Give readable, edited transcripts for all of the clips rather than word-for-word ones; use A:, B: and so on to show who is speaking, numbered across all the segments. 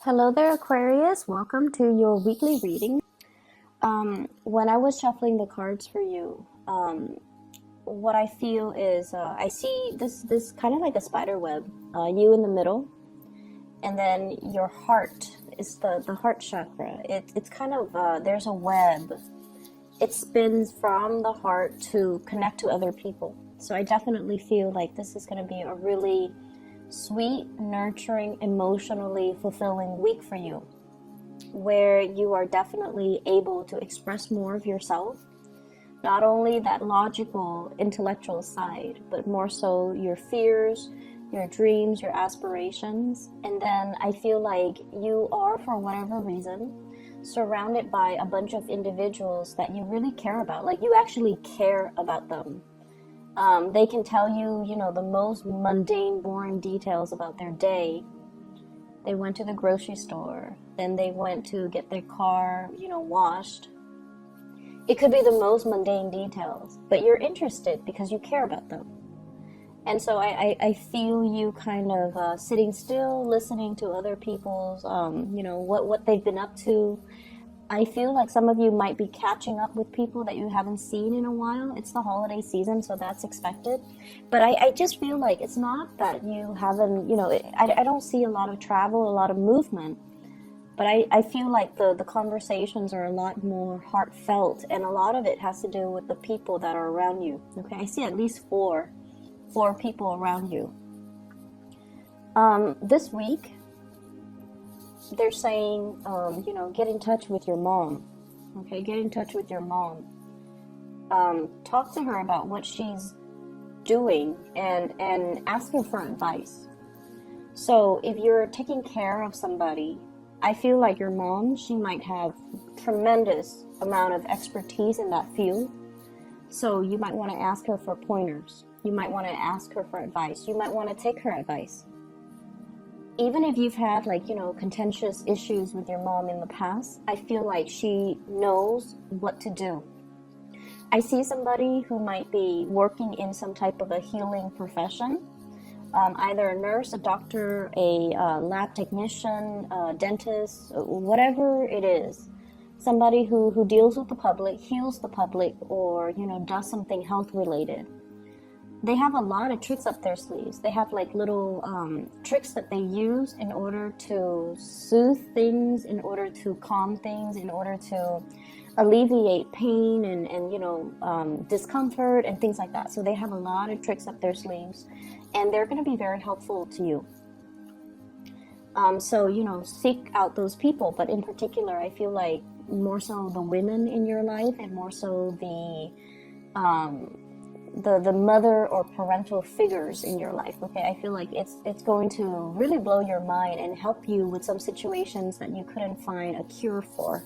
A: Hello there, Aquarius. Welcome to your weekly reading. When I was shuffling the cards for you, what I feel is I see this kind of like a spider web, you in the middle, and then your heart is the heart chakra. It's kind of, there's a web. It spins from the heart to connect to other people. So I definitely feel like this is going to be a really sweet, nurturing, emotionally fulfilling week for you, where you are definitely able to express more of yourself, not only that logical, intellectual side, but more so your fears, your dreams, your aspirations. And then I feel like you are, for whatever reason, surrounded by a bunch of individuals that you really care about. Like, you actually care about them. They can tell you, the most mundane, boring details about their day. They went to the grocery store, then they went to get their car, washed. It could be the most mundane details, but you're interested because you care about them. And so I feel you kind of sitting still, listening to other people's, what they've been up to. I feel like some of you might be catching up with people that you haven't seen in a while. It's the holiday season, so that's expected. But I just feel like it's not that you haven't, I don't see a lot of travel, a lot of movement. But I feel like the conversations are a lot more heartfelt, and a lot of it has to do with the people that are around you. Okay, I see at least four people around you. This week, they're saying, get in touch with your mom. Okay, get in touch with your mom. Talk to her about what she's doing and ask her for advice. So if you're taking care of somebody, I feel like your mom, she might have tremendous amount of expertise in that field. So you might want to ask her for pointers. You might want to ask her for advice. You might want to take her advice. Even if you've had contentious issues with your mom in the past, I feel like she knows what to do. I see somebody who might be working in some type of a healing profession, either a nurse, a doctor, a lab technician, a dentist, whatever it is. Somebody who deals with the public, heals the public, or does something health related. They have a lot of tricks up their sleeves. They have like little tricks that they use in order to soothe things, in order to calm things, in order to alleviate pain and discomfort and things like that. So they have a lot of tricks up their sleeves, and they're going to be very helpful to you. So seek out those people, but in particular, I feel like more so the women in your life, and more so the mother or parental figures in your life. Okay, I feel like it's going to really blow your mind and help you with some situations that you couldn't find a cure for.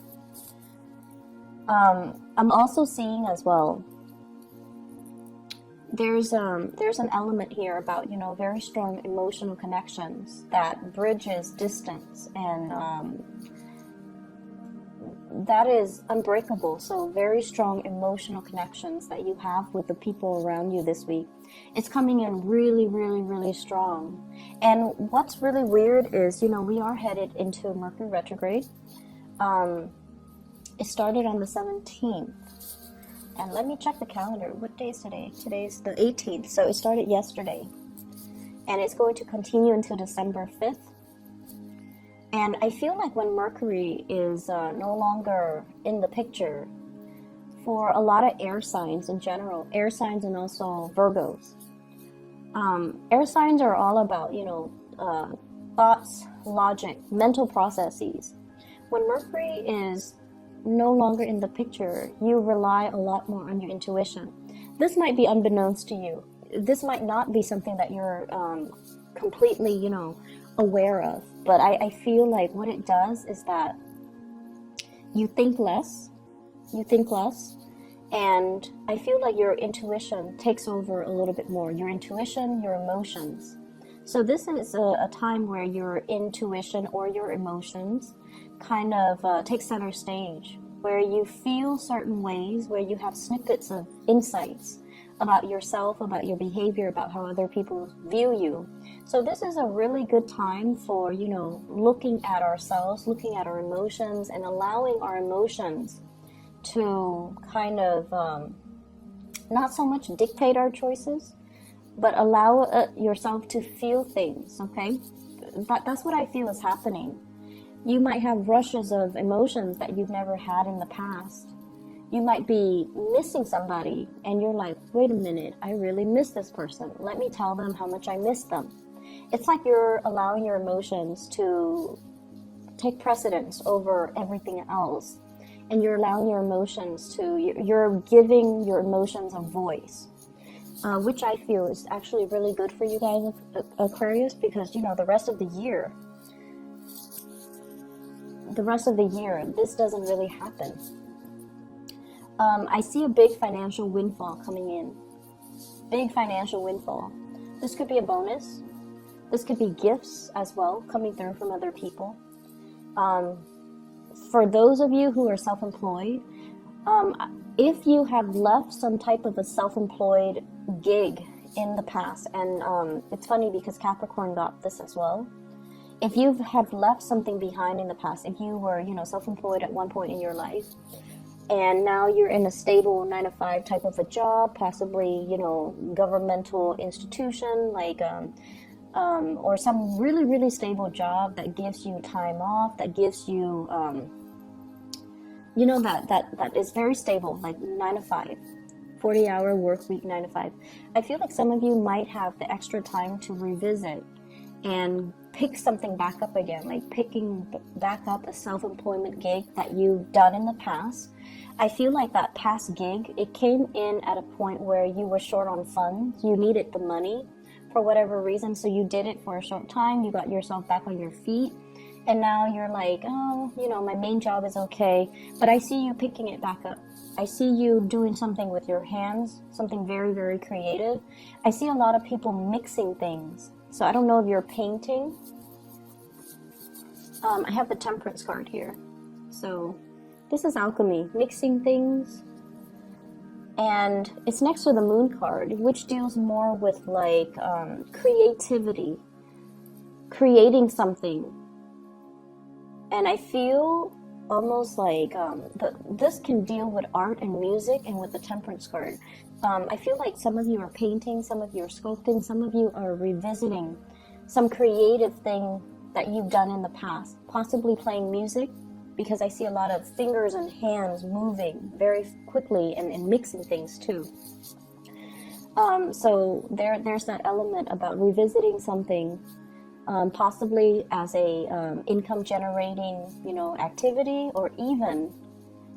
A: I'm also seeing as well, there's an element here about very strong emotional connections that bridges distance, and that is unbreakable. So very strong emotional connections that you have with the people around you this week. It's coming in really, really, really strong. And what's really weird is, we are headed into Mercury retrograde. It started on the 17th. And let me check the calendar. What day is today? Today's the 18th. So it started yesterday. And it's going to continue until December 5th. And I feel like when Mercury is no longer in the picture, for a lot of air signs in general, air signs and also Virgos, air signs are all about, thoughts, logic, mental processes. When Mercury is no longer in the picture, you rely a lot more on your intuition. This might be unbeknownst to you. This might not be something that you're completely, aware of. But I feel like what it does is that you think less, and I feel like your intuition takes over a little bit more. Your intuition, your emotions. So this is a time where your intuition or your emotions kind of take center stage, where you feel certain ways, where you have snippets of insights about yourself, about your behavior, about how other people view you, So this is a really good time for, looking at ourselves, looking at our emotions, and allowing our emotions to kind of not so much dictate our choices, but allow yourself to feel things, okay? That's what I feel is happening. You might have rushes of emotions that you've never had in the past. You might be missing somebody and you're like, wait a minute, I really miss this person. Let me tell them how much I miss them. It's like you're allowing your emotions to take precedence over everything else. And you're allowing your emotions you're giving your emotions a voice. Which I feel is actually really good for you guys, Aquarius, because, the rest of the year, this doesn't really happen. I see a big financial windfall coming in. Big financial windfall. This could be a bonus. This could be gifts as well, coming through from other people. For those of you who are self-employed, if you have left some type of a self-employed gig in the past, and it's funny because Capricorn got this as well. If you have left something behind in the past, if you were, self-employed at one point in your life, and now you're in a stable 9-to-5 type of a job, possibly, governmental institution, like, or some really, really stable job that gives you time off, that gives you, that is very stable, like 9-to-5, 40-hour work week, 9-to-5. I feel like some of you might have the extra time to revisit and pick something back up again, like picking back up a self-employment gig that you've done in the past. I feel like that past gig, it came in at a point where you were short on funds. You needed the money for whatever reason, so you did it for a short time. You got yourself back on your feet, and now you're like, oh, my main job is okay, but I see you picking it back up. I see you doing something with your hands, something very, very creative. I see a lot of people mixing things. So I don't know if you're painting. I have the Temperance card here. So this is alchemy, mixing things. And it's next to the Moon card, which deals more with like creativity, creating something. And I feel almost like this can deal with art and music, and with the Temperance card. I feel like some of you are painting, some of you are sculpting, some of you are revisiting some creative thing that you've done in the past, possibly playing music, because I see a lot of fingers and hands moving very quickly and mixing things too. So there's that element about revisiting something, possibly as a income generating, activity, or even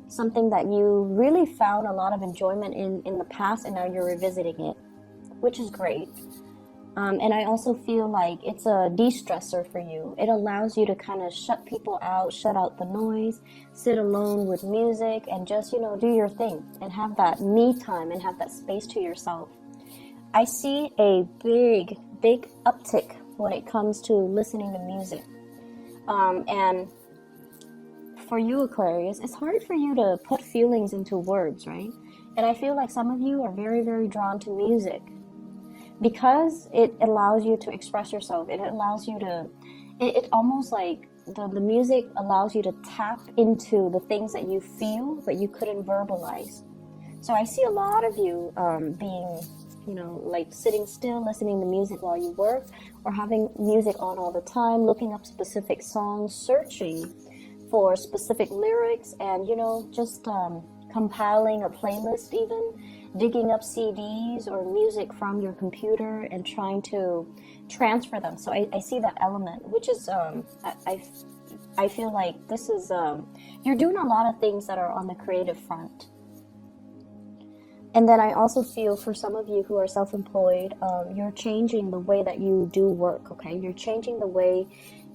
A: something that you really found a lot of enjoyment in the past, and now you're revisiting it, which is great. And I also feel like it's a de-stressor for you. It allows you to kind of shut people out, shut out the noise, sit alone with music, and just, do your thing and have that me time and have that space to yourself. I see a big, big uptick when it comes to listening to music. And for you, Aquarius, it's hard for you to put feelings into words, right? And I feel like some of you are very, very drawn to music, because it allows you to express yourself. It allows you to, it almost like the music allows you to tap into the things that you feel, but you couldn't verbalize. So I see a lot of you being, like sitting still, listening to music while you work, or having music on all the time, looking up specific songs, searching for specific lyrics, and, just compiling a playlist, even digging up CDs or music from your computer and trying to transfer them. So I see that element, which is, I feel like this is, you're doing a lot of things that are on the creative front. And then I also feel for some of you who are self-employed, you're changing the way that you do work, okay? You're changing the way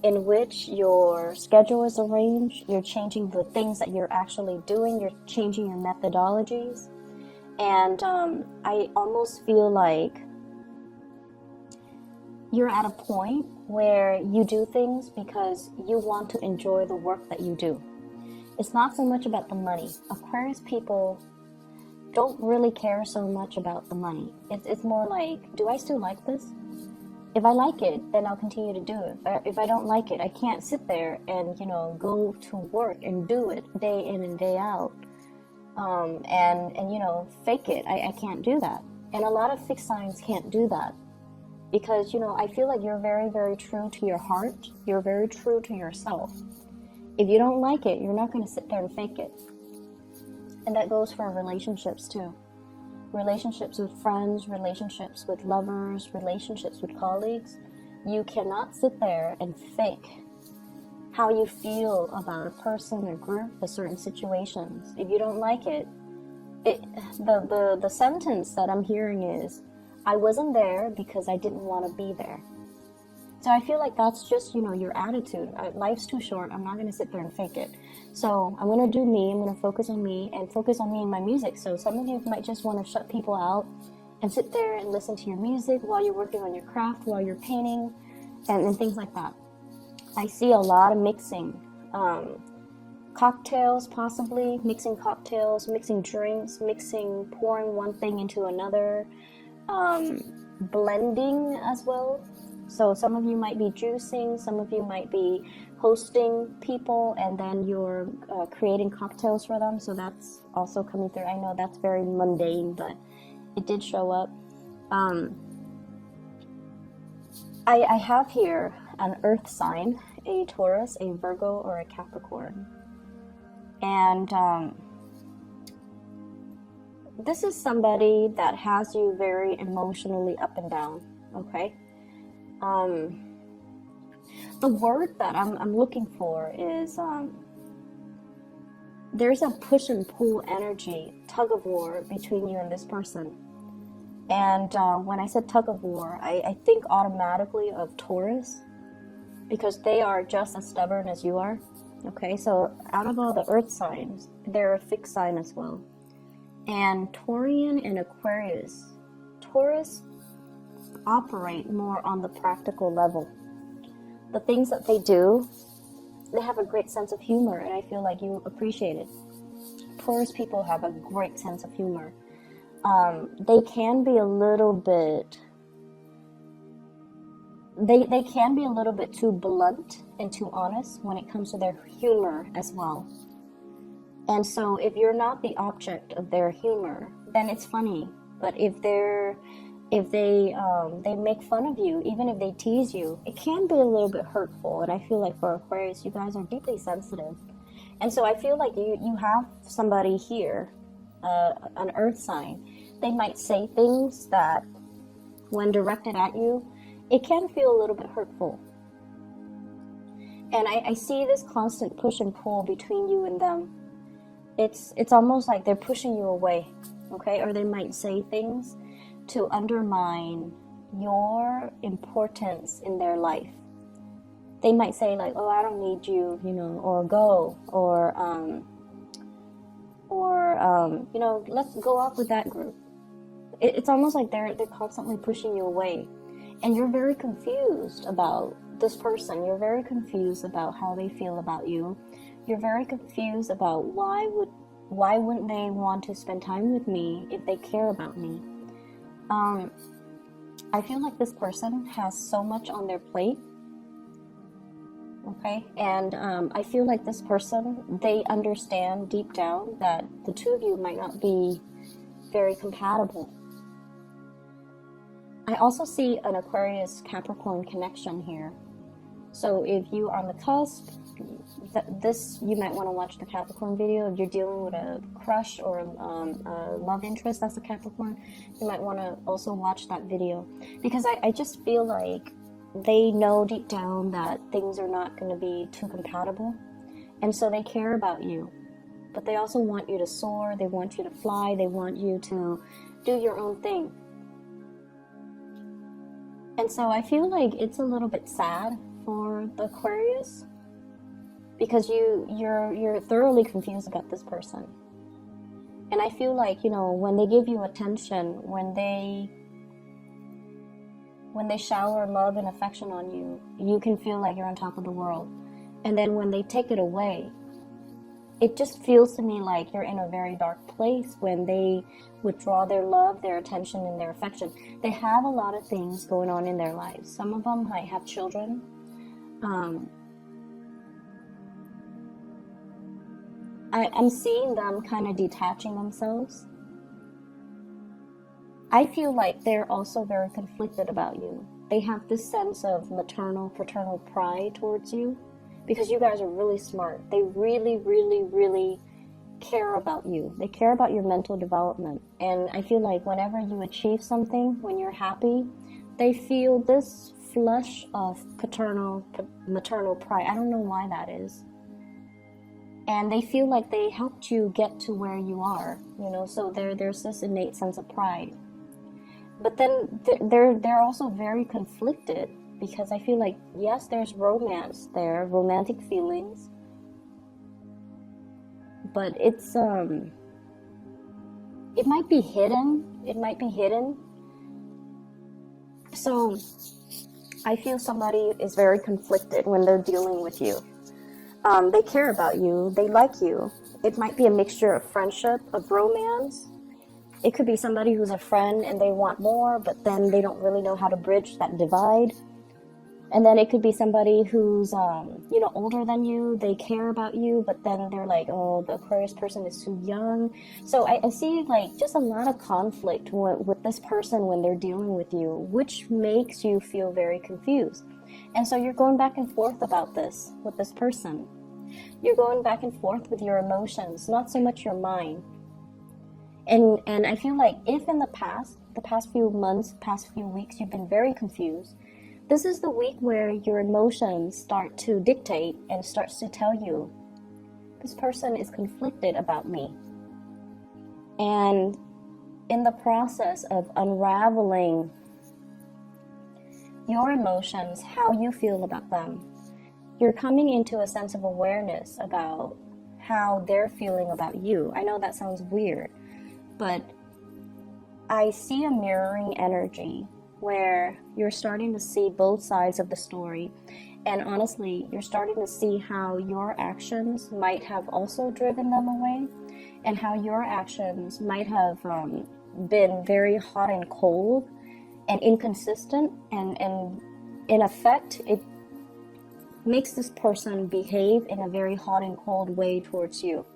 A: in which your schedule is arranged. You're changing the things that you're actually doing. You're changing your methodologies. And I almost feel like you're at a point where you do things because you want to enjoy the work that you do. It's not so much about the money. Aquarius people don't really care so much about the money. It's more like, do I still like this? If I like it, then I'll continue to do it. If I don't like it, I can't sit there and, go to work and do it day in and day out. And fake it. I can't do that. And a lot of fixed signs can't do that. Because, I feel like you're very, very true to your heart. You're very true to yourself. If you don't like it, you're not going to sit there and fake it. And that goes for relationships too. Relationships with friends, relationships with lovers, relationships with colleagues. You cannot sit there and fake how you feel about a person, a group, a certain situations. If you don't like it, the sentence that I'm hearing is, I wasn't there because I didn't want to be there. So I feel like that's just, your attitude. Life's too short. I'm not going to sit there and fake it. So I'm going to do me. I'm going to focus on me and focus on me and my music. So some of you might just want to shut people out and sit there and listen to your music while you're working on your craft, while you're painting, and things like that. I see a lot of mixing. Cocktails, possibly. Mixing cocktails, mixing drinks, pouring one thing into another. Blending as well. So some of you might be juicing, some of you might be hosting people, and then you're creating cocktails for them. So that's also coming through. I know that's very mundane, but it did show up. I have here an earth sign, a Taurus, a Virgo, or a Capricorn. And this is somebody that has you very emotionally up and down, okay? The word that I'm looking for is, there's a push and pull energy, tug of war between you and this person. And when I said tug of war, I think automatically of Taurus, because they are just as stubborn as you are, okay? So out of all the earth signs, they're a fixed sign as well. And Taurian and Aquarius, Taurus operate more on the practical level. The things that they do, they have a great sense of humor, and I feel like you appreciate it. Taurus people have a great sense of humor. They can be a little bit, they can be a little bit too blunt and too honest when it comes to their humor as well. And so if you're not the object of their humor, then it's funny. But if they make fun of you, even if they tease you, it can be a little bit hurtful. And I feel like for Aquarius, you guys are deeply sensitive. And so I feel like you have somebody here, an earth sign. They might say things that, when directed at you, it can feel a little bit hurtful. And I see this constant push and pull between you and them. It's almost like they're pushing you away, okay? Or they might say things to undermine your importance in their life. They might say like, oh, I don't need you, or go, or let's go off with that group. It's almost like they're constantly pushing you away. And you're very confused about this person. You're very confused about how they feel about you. You're very confused about why wouldn't they want to spend time with me if they care about me? I feel like this person has so much on their plate, okay? And I feel like this person, they understand deep down that the two of you might not be very compatible. I also see an Aquarius Capricorn connection here. So if you are on the cusp, you might want to watch the Capricorn video. If you're dealing with a crush or a love interest that's a Capricorn, you might want to also watch that video. Because I just feel like they know deep down that things are not going to be too compatible. And so they care about you. But they also want you to soar. They want you to fly. They want you to do your own thing. And so I feel like it's a little bit sad for the Aquarius, because you're thoroughly confused about this person. And I feel like, when they give you attention, when they shower love and affection on you, you can feel like you're on top of the world. And then when they take it away, it just feels to me like you're in a very dark place when they withdraw their love, their attention, and their affection. They have a lot of things going on in their lives. Some of them might have children. I'm seeing them kind of detaching themselves. I feel like they're also very conflicted about you. They have this sense of maternal, paternal pride towards you because you guys are really smart. They really, really, really care about you. They care about your mental development. And I feel like whenever you achieve something, when you're happy, they feel this flush of paternal, maternal pride. I don't know why that is. And they feel like they helped you get to where you are, you know, so there's this innate sense of pride. But then they're also very conflicted because I feel like, yes, there's romance there, romantic feelings, but it's it might be hidden. It might be hidden. So I feel somebody is very conflicted when they're dealing with you. They care about you. They like you. It might be a mixture of friendship, of romance. It could be somebody who's a friend and they want more, but then they don't really know how to bridge that divide. And then it could be somebody who's, you know, older than you. They care about you, but then they're like, oh, the Aquarius person is too young. So I see like just a lot of conflict with this person when they're dealing with you, which makes you feel very confused. And so you're going back and forth about this with this person. You're going back and forth with your emotions, not so much your mind. And I feel like if in the past few months, past few weeks, you've been very confused, this is the week where your emotions start to dictate and starts to tell you, this person is conflicted about me. And in the process of unraveling your emotions, how you feel about them, you're coming into a sense of awareness about how they're feeling about you. I know that sounds weird, but I see a mirroring energy where you're starting to see both sides of the story. And honestly, you're starting to see how your actions might have also driven them away, and how your actions might have been very hot and cold and inconsistent, and in effect, it makes this person behave in a very hot and cold way towards you.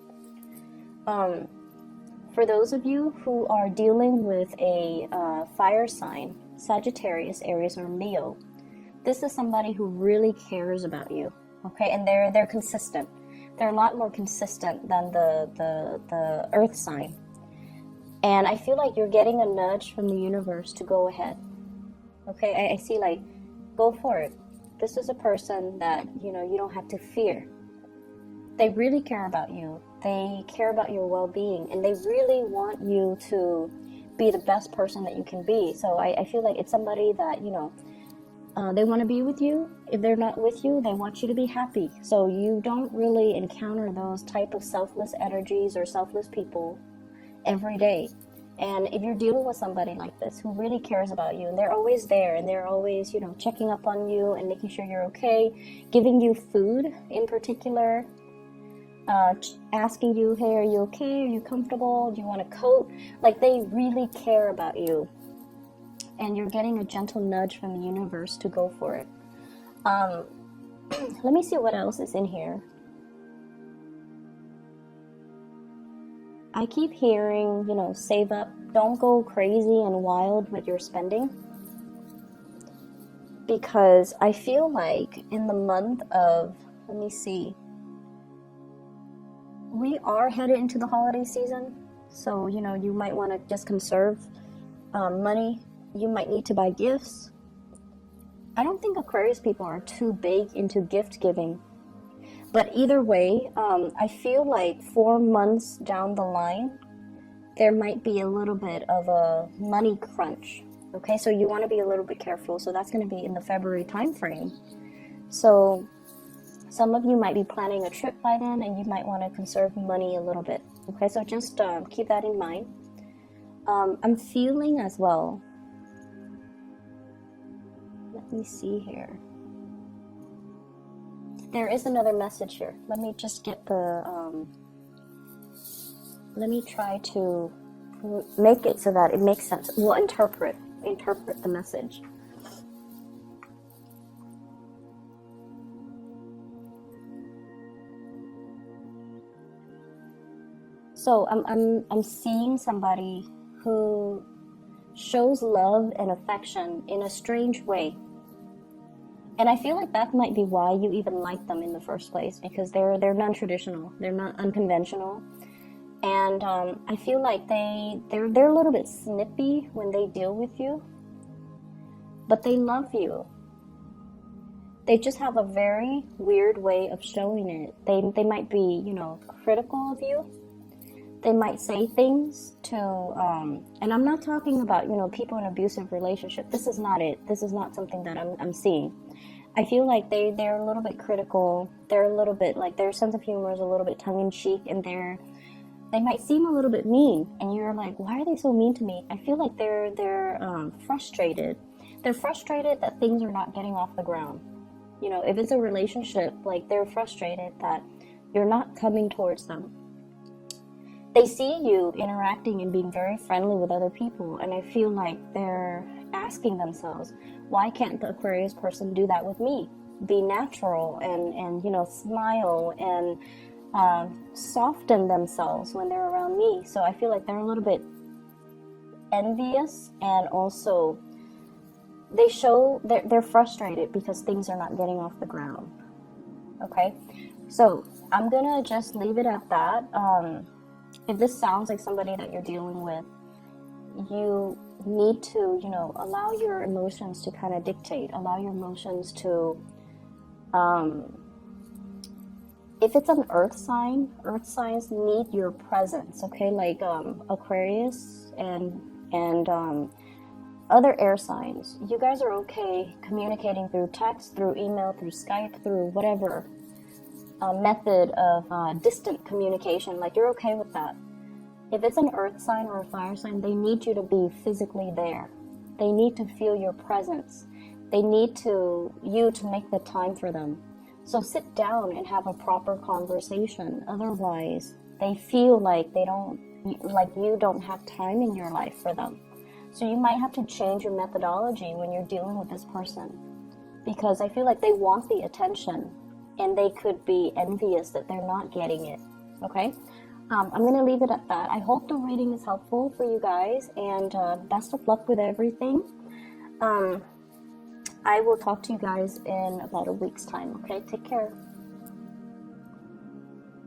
A: For those of you who are dealing with a fire sign, Sagittarius, Aries, or Leo, this is somebody who really cares about you, okay? And they're consistent. They're a lot more consistent than the Earth sign. And I feel like you're getting a nudge from the universe to go ahead, okay? I see like, go for it. This is a person that, you know, you don't have to fear. They really care about you. They care about your well-being, and they really want you to be the best person that you can be. So I feel like it's somebody that, you know, they want to be with you. If they're not with you, they want you to be happy. So you don't really encounter those type of selfless energies or selfless people every day. And if you're dealing with somebody like this who really cares about you, and they're always there, and they're always, you know, checking up on you and making sure you're okay, giving you food in particular, asking you, hey, are you okay? Are you comfortable? Do you want a coat? Like, they really care about you. And you're getting a gentle nudge from the universe to go for it. Let me see what else is in here. I keep hearing, you know, save up. Don't go crazy and wild with your spending. Because I feel like in the month of, let me see, we are headed into the holiday season, so, you know, you might want to just conserve money. You might need to buy gifts. I don't think Aquarius people are too big into gift giving, but either way, I feel like 4 months down the line, there might be a little bit of a money crunch. Okay, so you want to be a little bit careful. So that's going to be in the February time frame. So some of you might be planning a trip by then, and you might want to conserve money a little bit. Okay, so just keep that in mind. I'm feeling as well. Let me see here. There is another message here. Let me just get the let me try to make it so that it makes sense. We'll interpret the message. So I'm seeing somebody who shows love and affection in a strange way. And I feel like that might be why you even like them in the first place, because they're non-traditional, they're not unconventional. And I feel like they're a little bit snippy when they deal with you, but they love you. They just have a very weird way of showing it. They might be, you know, critical of you. They might say things to, and I'm not talking about, you know, people in abusive relationship. This is not it. This is not something that I'm seeing. I feel like they're a little bit critical. They're a little bit like, their sense of humor is a little bit tongue-in-cheek, and they might seem a little bit mean, and you're like, why are they so mean to me? I feel like they're frustrated. They're frustrated that things are not getting off the ground. You know, if it's a relationship, like, they're frustrated that you're not coming towards them. They see you interacting and being very friendly with other people, and I feel like they're asking themselves, why can't the Aquarius person do that with me? Be natural and you know, smile and soften themselves when they're around me. So I feel like they're a little bit envious, and also they show they're frustrated because things are not getting off the ground. Okay, so I'm gonna just leave it at that. If this sounds like somebody that you're dealing with, you need to, you know, allow your emotions to kind of dictate, allow your emotions to, if it's an earth signs need your presence, okay? Like Aquarius and other air signs. You guys are okay communicating through text, through email, through Skype, through whatever method of distant communication. Like, you're okay with that. If it's an earth sign or a fire sign, they need you to be physically there. They need to feel your presence. They need you to make the time for them. So sit down and have a proper conversation. Otherwise, they feel like you don't have time in your life for them. So you might have to change your methodology when you're dealing with this person, because I feel like they want the attention, and they could be envious that they're not getting it. Okay? I'm going to leave it at that. I hope the reading is helpful for you guys, and best of luck with everything. I will talk to you guys in about a week's time. Okay? Take care.